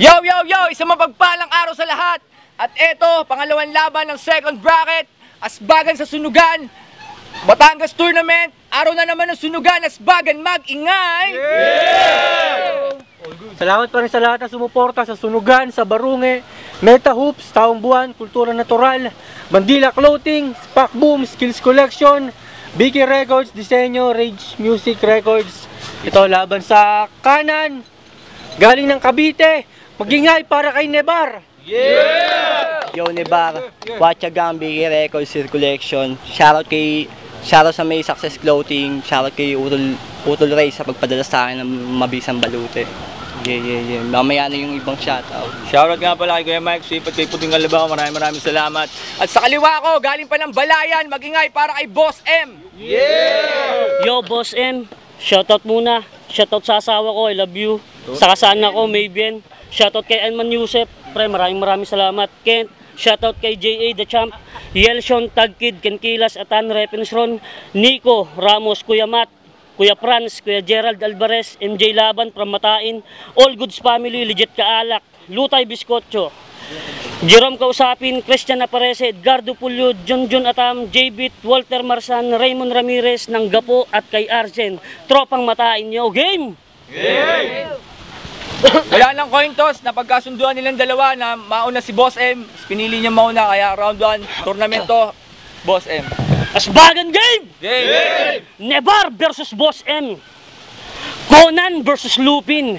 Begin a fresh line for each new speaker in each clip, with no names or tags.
Yo, yo, yo! Isang mapagpalang araw sa lahat. At eto, pangalawang laban ng second bracket, Asbagan sa Sunugan, Batangas Tournament. Araw na naman ng Sunugan, Asbagan mag-ingay!
Yeah! Salamat pa rin sa lahat na sumuporta sa Sunugan, sa Barunge, Meta Hoops, Taong Buwan, Kultura Natural, Bandila Clothing, Spac Boom, Skills Collection, Biki Records, Disenyo, Rage Music Records. Ito laban sa kanan, galing ng Cavite, mag-ingay para kay Nebar.
Yeah! Yo Nebar, Watchagang, Biki Records, Collection. Shoutout sa May Success Clothing, shoutout kay Utol Ray sa pagpadala sa akin ng mabisang balute. Yeah. Mamaya na yung ibang shoutout.
Shoutout nga pala kay Kuya Mike, sipat kay Puting Kalabaw, maraming salamat. At sa kaliwa ko, galing pa ng Balayan, mag-ingay para kay Boss M.
Yeah! Yo Boss M, shoutout muna. Shoutout sa asawa ko, I love you. Sa kasana ko, Maybien. Shoutout kay Anman Yusef, pre, maraming salamat. Kent, shoutout kay J.A. The Champ, Yelshon, Tagkid, Kenkilas, Atan, Repensron, Nico, Ramos, Kuya Matt, Kuya Franz, Kuya Gerald Alvarez, MJ Laban from Matain, All Goods Family, Legit Kaalak, Lutay Biscotcho, Jerome Kausapin, Christian Aparece, Edgardo Pulyo, John Atam, J-Bit, Walter Marsan, Raymond Ramirez ng Gapo at kay Arjen, Tropang Matain. Yo, game!
Yeah! Wala lang coin toss, napagkasunduan nilang dalawa na mauna si Boss M. Pinili niya mauna, kaya round 1, tournament to, Boss M.
Asbagan game!
Game!
Nebar versus Boss M. Conan versus Lupin.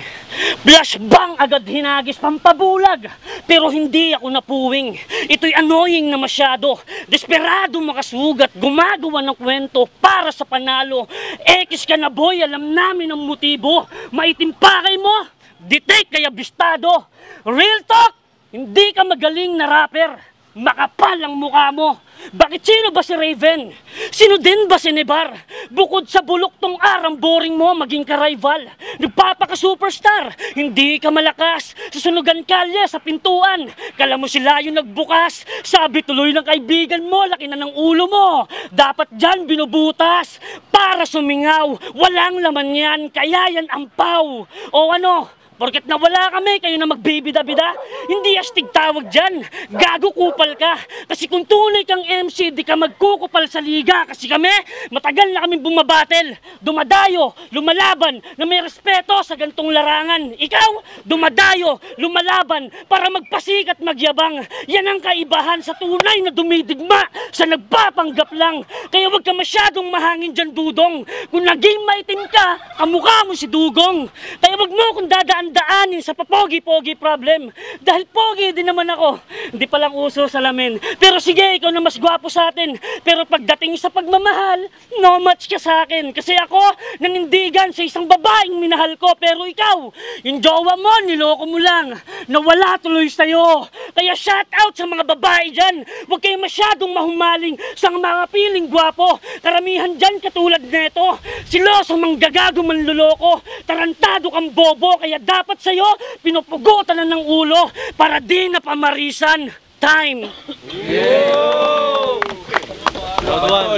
Flash bang agad hinagis, pampabulag. Pero hindi ako napuwing. Ito'y annoying na masyado. Desperado makasugat, gumagawa ng kwento para sa panalo. Ekis ka na boy, alam namin ang motibo. Maitim pakay mo, detect kaya bistado. Real talk, hindi ka magaling na rapper. Makapal ang mukha mo. Bakit sino ba si Raven? Sino din ba si Nebar? Bukod sa bulok tong arang boring mo, maging ka-rival. Nagpapaka-superstar, hindi ka malakas. Susunugan kalye sa pintuan. Kala mo sila yung nagbukas. Sabi tuloy ng kaibigan mo, laki na ng ulo mo. Dapat dyan binubutas. Para sumingaw, walang laman yan, kaya yan ampaw. O ano? Porket nawala kami, kayo na magbibida-bida. Hindi astig tawag dyan. Gago kupal ka. Kasi kung tunay kang MC, di ka magkukupal sa liga. Kasi kami, matagal na kami bumabatel. Dumadayo, lumalaban, na may respeto sa gantong larangan. Ikaw, dumadayo, lumalaban, para magpasikat magyabang. Yan ang kaibahan sa tunay na dumidigma, sa nagpapanggap lang. Kaya wag ka masyadong mahangin dyan, dudong. Kung naging maitim ka, kamukha mo si Dugong. Kaya wag mo kung daanin sa papogi-pogi problem. Dahil pogi din naman ako. Hindi palang uso salamin. Pero sige, ikaw na mas gwapo sa atin. Pero pagdating sa pagmamahal, no match ka sa akin. Kasi ako, nanindigan sa isang babaeng minahal ko. Pero ikaw, yung jowa mo, niloko mo lang. Nawala tuloy sa'yo. Kaya shout out sa mga babae dyan. Huwag kayo masyadong mahumaling sa mga piling gwapo. Karamihan dyan katulad neto. Siloso manggagago manluloko. Tarantado kang bobo. Kaya dapat sa'yo, pinupugutan na ng ulo para di na pamarisan. Time!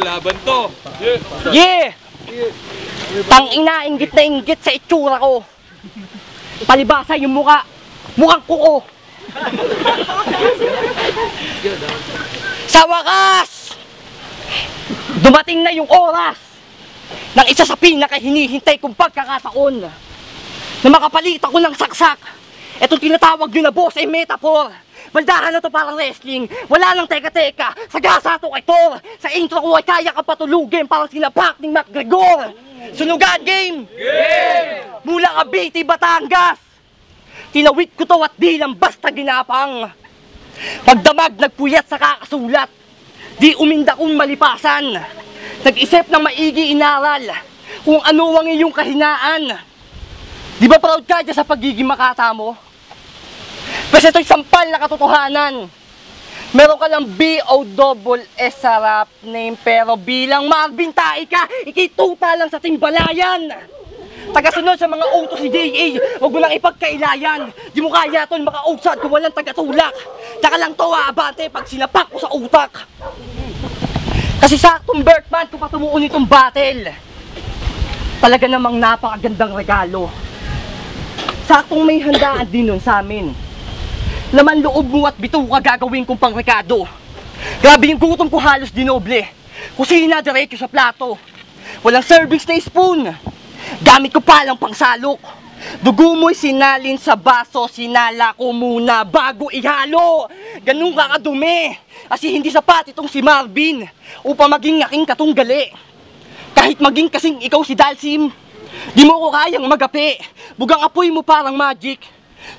Laban to!
Yeah! Tangina, inggit na inggit sa itsura ko. Palibasa yung mukhang kuko. Sa wakas, dumating na yung oras ng isa sa pinakahinihintay kong pagkakataon na makapalit ako ng saksak. Itong tinatawag nyo na boss ay metaphor. Baldahan na to parang wrestling. Wala nang teka-teka. Sagasa to kay Thor. Sa intro ko ay kaya ka patulugin parang sinapak ni McGregor. Sunugan game! Mula Cavite, Batangas. Tinawid ko to at di lang basta ginapang. Pagdamag nagpuyat sa kakasulat. Di uminda kong malipasan. Nag-isip ng maigi inaral kung ano ang iyong kahinaan. Di ba proud ka dyan sa pagiging makata mo? Kasi ito'y sampal na katotohanan. Meron ka lang B-O-S sa rap name, pero bilang Marvin Tae ka, ikituta lang sa timbalayan. Tagasunod sa mga utos ni D.A. Huwag mo lang ipagkailayan. Di mo kaya ito makausad kung walang tagatulak. Tsaka lang to abante pag sinapak ko sa utak. Kasi saktong birthman kung patumuon itong battle. Talaga namang napakagandang regalo. Saktong may handaan din nun sa amin. Laman loob mo at bituka gagawin kong pangrekado. Grabe yung gutom ko halos dinoble. Kusina diretso sa plato. Walang servings na spoon. Gamit ko palang pangsalok. Dugo mo'y sinalin sa baso, sinala ko muna bago ihalo. Ganun kakadumi. Kasi hindi sapat itong si Marvin upang maging aking katunggali. Kahit maging kasing ikaw si Dalsim, di mo ko kayang magapi. Bugang apoy mo parang magic.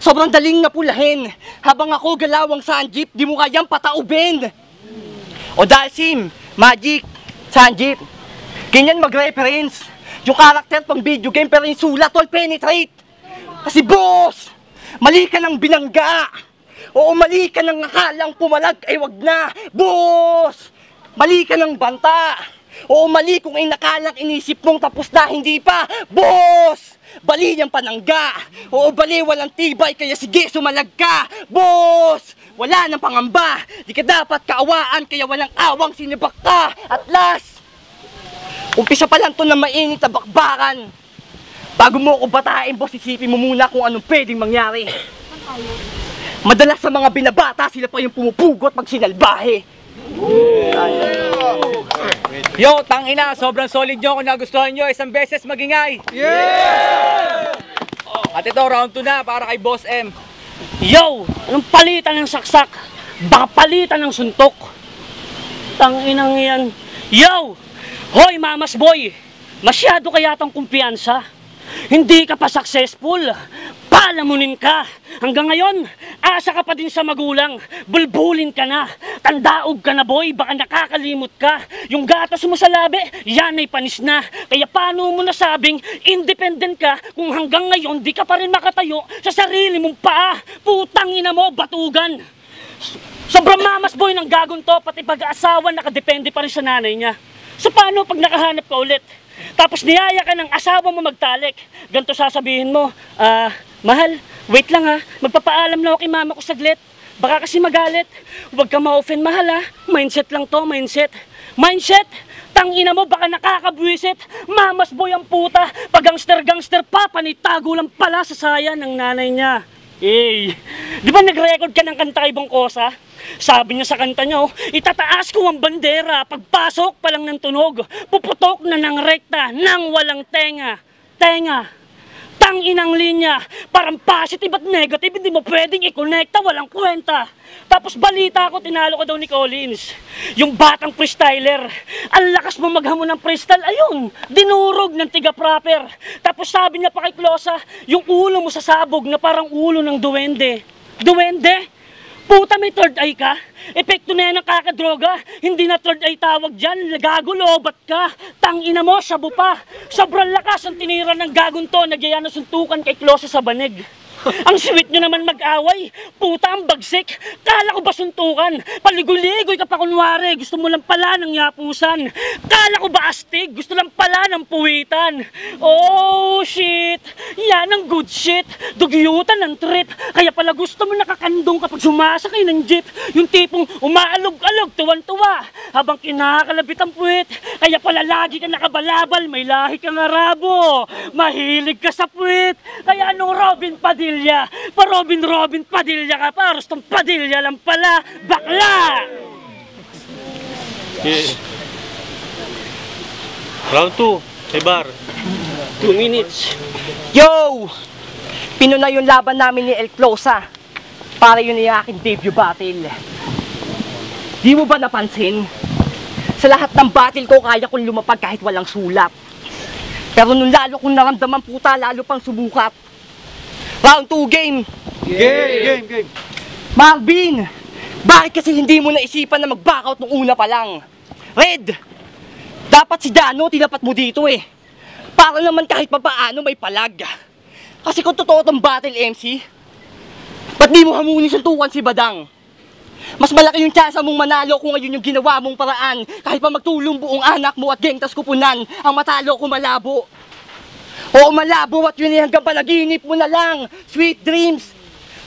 Sobrang daling napulahin. Habang ako galawang sanjip, di mo kayang pataubin. O Dalsim, Magic, Sanjip, ganyan mag-reference. Yung karakter pang video game pero yung sulat all penetrate. Kasi boss, mali ka ng binangga. Oo, mali ka ng akalang pumalag ay wag na. Boss, mali ka ng banta. Oo, mali kung ay nakalang inisip mong tapos na, hindi pa. Boss, bali yung panangga. Oo, bali walang tibay kaya sige sumalag ka. Boss, wala nang pangamba. Di ka dapat kaawaan kaya walang awang sinibak ka. At last, umpisa pa lang to na mainit na bakbakan. Bago mo ako batain, boss, isipin mo muna kung anong pwedeng mangyari. Madalas sa mga binabata, sila pa yung pumupugot pag sinalbahe.
Yo, tangina, sobrang solid nyo. Kung nagustuhan nyo, isang beses magingay. At ito, round 2 na para kay Boss M.
Yo! Anong palitan ng saksak? Baka palitan ng suntok. Tanginang yan. Yo! Hoy, mamas boy! Masyado ka yatang kumpiyansa. Hindi ka pa successful. Palamunin ka. Hanggang ngayon, asa ka pa din sa magulang. Bulbulin ka na. Tandaog ka na boy, baka nakakalimot ka. Yung gatas mo sa labi, yan ay panis na. Kaya paano mo nasabing independent ka kung hanggang ngayon di ka pa rin makatayo sa sarili mong paa? Putang ina mo, batugan. Sobrang mamas boy ng gagon to, pati pag-aasawa nakadepende pa rin sa nanay niya. So paano pag nakahanap ka ulit? Tapos niyaya ka ng asawa mo magtalik. Ganito sasabihin mo, mahal, wait lang ha, magpapaalam na ako kay mama ko saglit. Baka kasi magalit. Huwag ka ma-offend mahal ha. Mindset lang to, mindset. Mindset? Tangina mo, baka nakakabwisit. Mamas boy ang puta. Pag gangster-gangster pa, panitago lang pala sa saya ng nanay niya. Eh, di ba nag-record ka ng kanta kay Bongkosa? Sabi niya sa kanta niya, itataas ko ang bandera. Pagpasok pa lang ng tunog, puputok na ng rekta nang walang tenga. Tenga. Tanginang linya. Parang positive at negative, hindi mo pwedeng i-connecta, walang kwenta. Tapos balita ko, tinalo ko daw ni Collins. Yung batang freestyler. Ang lakas mo maghamon ng freestyle, ayun, dinurog ng tiga proper. Tapos sabi niya pa kay Closa, yung ulo mo sasabog na parang ulo ng duwende. Duwende? Puta, may third eye ka? Epekto na yan ng kakadroga. Hindi na third eye tawag dyan. Gago, lobat ka. Tangina mo, sabu pa. Sobrang lakas ang tinira ng gagon to. Nagyaya na suntukan kay Closa sa banig. Ang sweet nyo naman mag-away. Puta, ang bagsik. Kala ko ba suntukan? Paligoy-ligoy ka pa kunwari. Gusto mo lang pala ng yapusan. Kala ko ba astig? Gusto lang pala ng puwitan. Oh, shit. Yan ang good shit. Dugyutan ng trip. Kaya pala gusto mo nakakandong kapag sumasakay ng jeep. Yung tipong umaalog-alog, tuwan-tuwa. Habang kinakalabit ang puwit. Kaya pala lagi ka nakabalabal. May lahi kang arabo. Mahilig ka sa puwit. Kaya anong Robin Padilla? Pa-Robin Padilla ka pa, Rostong Padilla lang pala, bakla!
Round 2, Ebar.
2 minutes.
Yo! Pinuna yung laban namin ni El Closa. Para yun yung aking debut battle. Di mo ba napansin? Sa lahat ng battle ko, kaya kong lumapag kahit walang sulat. Pero nung lalo kong naramdaman puta, lalo pang subukat. Round 2 game!
Game!
Marvin! Bakit kasi hindi mo naisipan na mag-back out nung una pa lang? Red! Dapat si Dano, tinapat mo dito eh. Para naman kahit papaano may palag. Kasi kung totoo tong battle MC, ba't di mo hamunin suntukan si Badang? Mas malaki yung tsansa mong manalo kung ngayon yung ginawa mong paraan. Kahit pa magtulong buong anak mo at gengtas kupunan, ang matalo ko malabo. Oo, malabo at yun hanggang panaginip mo na lang. Sweet dreams.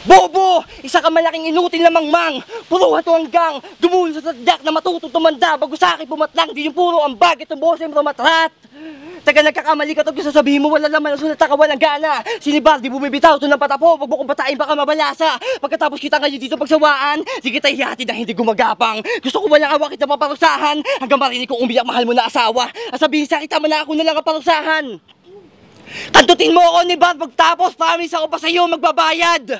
Bobo! Isa ka malaking inutil na mangmang. Puro hato hanggang dumulo sa tadyak na matutong tumanda bago sa akin pumatlang. Di yung puro ambag itong Boss M rumatrat. Taga nagkakamali ka ito sasabihin mo wala naman ang sulat ka walang gana. Sinibar, di bumibitaw ito ng patapo. Pag mo kong batain baka mabalasa. Pagkatapos kita ngayon dito pagsawaan, di kita ihati na hindi gumagapang. Gusto ko walang awa kita maparusahan hanggang marinig kong umiyak mahal mo na asawa. At sabihin sa kita na ako na lang ang parusahan. Kantutin mo ako ni Bar pagtapos, promise ako pa sa'yo magbabayad.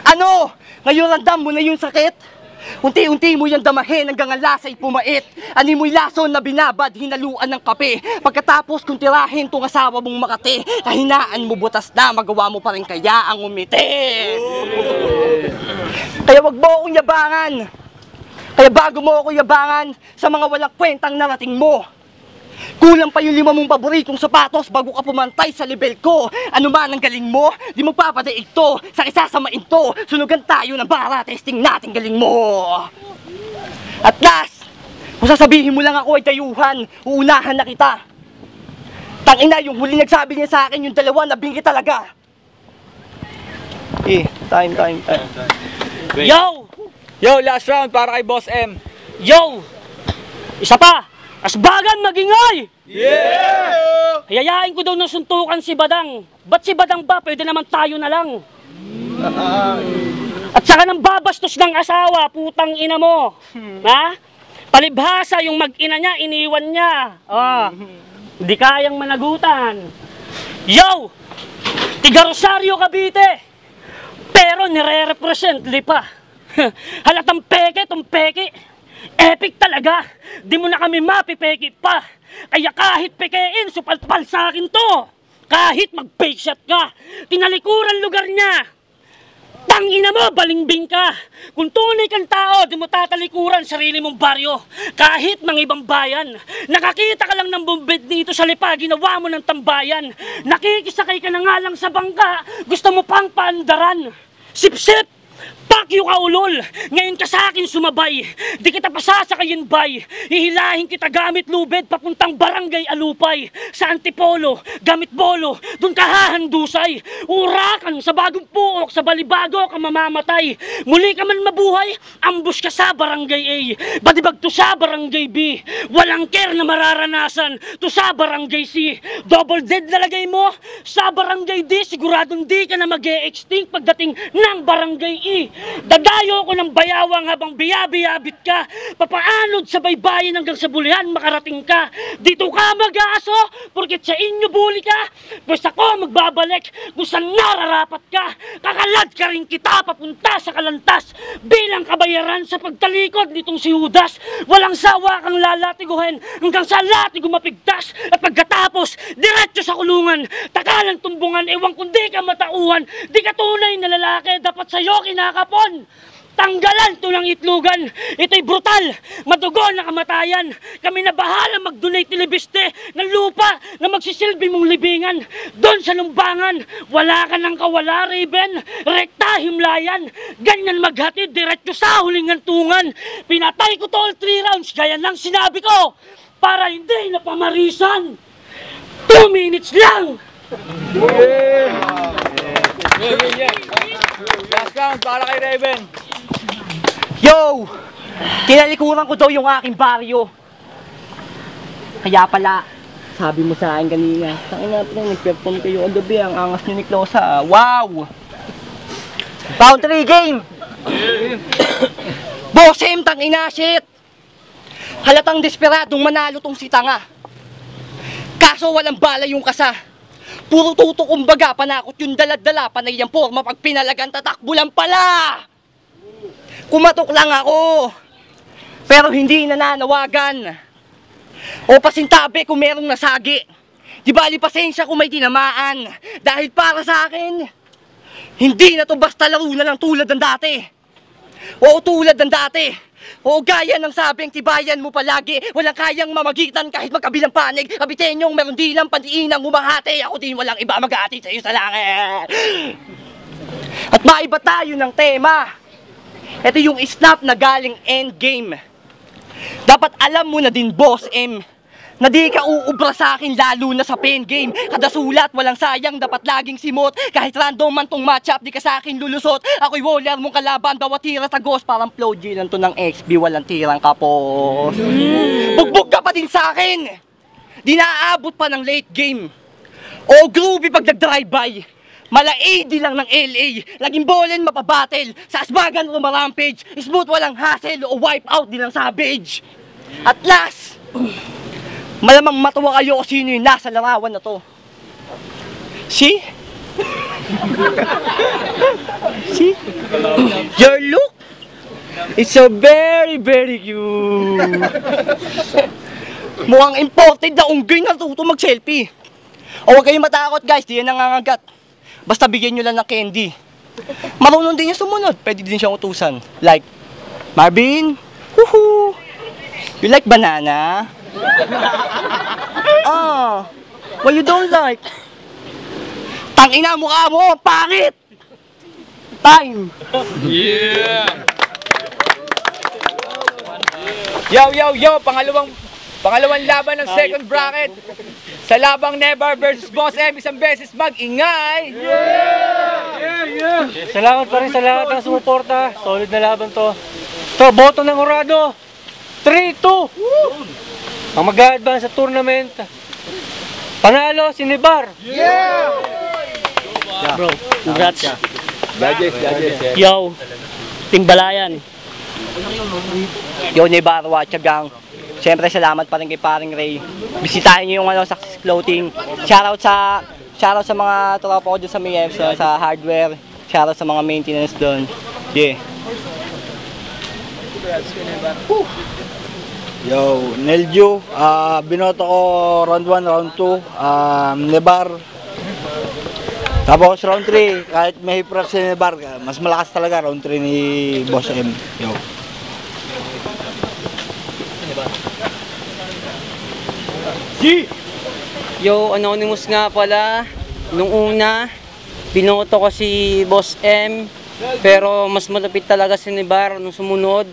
Ano? Ngayon randam mo na yung sakit? Unti-unti mo yung damahin hanggang ang lasa'y pumait. Ani mo'y lason na binabad, hinaluan ng kape. Pagkatapos kung tirahin tong asawa mong makati, kahinaan mo butas na, magawa mo pa rin kaya ang umiti. Kaya wag mo akong yabangan. Kaya bago mo ako yabangan sa mga walang kwentang narating mo. Kulang pa yung 5 mong paboritong sapatos bago ka pumantay sa level ko. Ano man ang galing mo, di mo papadaig to. Sa isasamain to, sunugan tayo ng bara, testing natin galing mo. At last, kung sasabihin mo lang ako ay dayuhan, uunahan na kita. Tangina, yung huli nagsabi niya sa akin, yung dalawa, nabingi talaga. Time.
Yo!
Yo, last round para kay Boss M.
Yo! Isa pa! Asbagan magingay!
Yeah!
Hayayain ko daw ng suntukan si Badang. Ba't si Badang ba? Pwede naman tayo na lang. At saka nang babastos ng asawa, putang ina mo. Ha? Palibhasa yung mag-ina niya, iniwan niya. Hindi kayang managutan. Yo! Tiga Rosario, Cavite. Pero nire-represent Lipa. Halatang peke, tong peke. Epic talaga! Di mo na kami mapipeke pa! Kaya kahit pekein, supalpal sa akin to! Kahit mag-fake shot ka, tinalikuran lugar niya! Tangina mo, balingbing ka! Kung tunay kang tao, di mo tatalikuran sarili mong baryo. Kahit mga ibang bayan, nakakita ka lang ng bumbed dito sa Lipa, ginawa mo ng tambayan. Nakikisakay ka na nga lang sa bangka, gusto mo pang paandaran. Sip-sip! Pakyo ka ulol! Ngayon ka sa akin sumabay. Di kita pasasakayin bay. Hihilahin kita gamit lubed papuntang barangay Alupay. Sa Antipolo, gamit bolo, dun ka hahandusay. Urakan sa bagong puok, sa balibago ka mamamatay. Muli ka man mabuhay, ambush ka sa barangay A. Badibag to sa barangay B. Walang care na mararanasan to sa barangay C. Double dead na lagay mo sa barangay D. Siguradong di ka na mag-e-extinct pagdating ng barangay E. Dadayo ko ng bayawang habang biyabiyabit ka. Papaanod sa baybayin hanggang sa bulihan makarating ka. Dito ka mag-aaso, porket sa inyo buli ka. Pues ako magbabalik kung saan nararapat ka. Kakalad ka rin kita papunta sa kalantas. Bilang kabayaran sa pagtalikod nitong si Judas. Walang sawa kang lalatiguhin hanggang sa latigo mapigtas. At pagkatapos, diretso sa kulungan. Takalang tumbungan, ewan kung di ka matauhan. Di ka tunay na lalaki, dapat sa'yo kinakapon. Tanggalan to ng itlugan. Ito'y brutal, madugo na kamatayan. Kami na bahala mag-donate tilibiste ng lupa na magsisilbi mong libingan. Doon sa lumbangan, wala ka ng kawala, Raven. Rekta, himlayan. Ganyan maghatid, diretso sa huling hantungan. Pinatay ko to all 3 rounds, gaya ng sinabi ko. Para hindi na pamarisan. 2 minutes lang.
Last round para kay Raven.
Yo! Tinalikuran ko daw yung aking baryo. Kaya pala, sabi mo sa akin kanina, tangina pa rin, nag-perform kayo kagabi, ang angas nyo ni Closa. Wow! Round 3 game! Boss M, tangina, shit! Halatang desperadong manalo tong si Tanga. Kaso walang bala yung kasa. Puro tuto kumbaga, panakot yung daladala, panay yung forma, pag pinalagan tatakbo lang pala! Kumatok lang ako, pero hindi nananawagan. O pasintabi kung merong nasagi. Di bali pasensya kung may tinamaan. Dahil para sa akin, hindi na to basta laro na lang tulad ng dati. O tulad ng dati. O gaya ng sabing tibayan mo palagi. Walang kayang mamagitan kahit magkabilang panig. Abitenyong meron dilang pandiinang humahati. Ako din walang iba mag-aati sa'yo sa langit. At maiba tayo ng tema. Ito yung snap na galing endgame. Dapat alam mo na din, Boss M, na di ka uubra sa akin lalo na sa pen game. Kada sulat, walang sayang, dapat laging simot. Kahit random man tong matchup, di ka sa akin lulusot. Ako'y waller mong kalaban, bawat tira tagos. Parang flow G lang to ng XB, walang tirang kapos. Bugbog ka pa din sa akin. Di naaabot pa ng late game. O groovy pag nag-drive-by. Mala AD lang ng LA. Laging bowlen mapabattle. Sa asbagan rumarampage. Smooth walang hassle o wipe out din ang savage. At last, malamang matuwa kayo kung sino yung nasa larawan na to. See? See? Your look? It's so very, very cute. Mukhang imported na unggoy na natuto mag-selfie. O huwag kayong matakot guys, di yan nangangagat. Basta bigyan nyo lang ng candy. Marunong din yung sumunod, pwede din siyang utusan. Like, Marvin, woohoo! You like banana? What you don't like? Tangina mukha mo, pangit! Time!
Yo, pangalawang laban ng second bracket. Sa labang Nebar versus Boss M, isang beses mag-ingay!
Salamat pa rin sa lahat ng sumuporta. Solid na laban to. To, boto ng Horado. 3-2. Ang mag-a-advance sa tournament. Panalo si Nebar.
Bro, congrats.
Judges.
Yo, Timbalayan.
Yo, Nebar, Watchagang. Siyempre, salamat pa rin kay Paring Ray. Bisitahin niyo yung Success Clothing. Shoutout sa mga tropa ko dyan sa MF, sa hardware. Shoutout sa mga maintenance doon. Yeah.
Yo, Nelju, binoto ko round 1, round 2, Nebar. Tapos round 3, kahit may hip si Nebar, mas malakas talaga round 3 ni Boss M. Yo.
Yo, Anonymous nga pala. Nung una, binoto ko si Boss M. Pero mas malapit talaga si Nebar nung sumunod.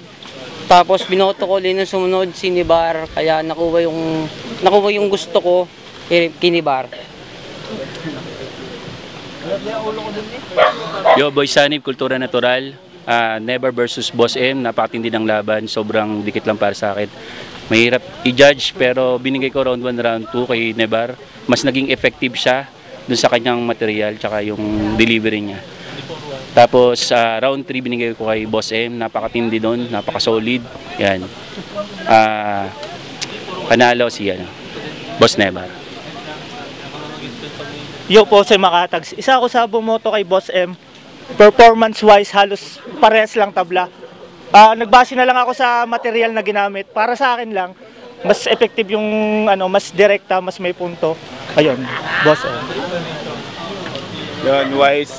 Tapos binoto ko din nung sumunod si Nebar. Kaya nakuha yung gusto ko kay Nebar.
Yo, Boy Sanib, Kultura Natural. Nebar versus Boss M. Napakatindi ng laban. Sobrang dikit lang para sa akin. Mahirap i-judge pero binigay ko round 1, round 2 kay Nebar. Mas naging effective siya dun sa kanyang material tsaka yung delivery niya. Tapos round 3 binigay ko kay Boss M. Napakatindi doon, napaka-solid. Yan. Panalo si Boss Nebar.
Yo po sa Makatags. Isa ako sa bumoto kay Boss M. Performance-wise, halos parehas lang tabla. Nagbase na lang ako sa material na ginamit. Para sa akin lang, mas effective yung mas direkta, mas may punto. Ayun, Boss M.
Yun, wise,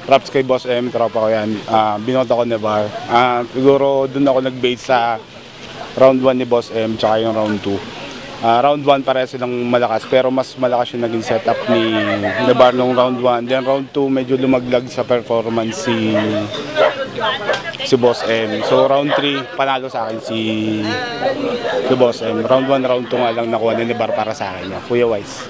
props kay Boss M, tropa ko yan. Binoto ko Nebar. Siguro dun ako nag-base sa round 1 ni Boss M, tsaka yung round 2. Round 1 pareha silang malakas, pero mas malakas yung naging setup ni Nebar nung round 1. Then round 2, medyo lumaglag sa performance si Boss M. So round 3, panalo sa akin si Boss M. Round 1, round 2 nga lang nakuha ni Nebar para sa akin. Kuya Wise.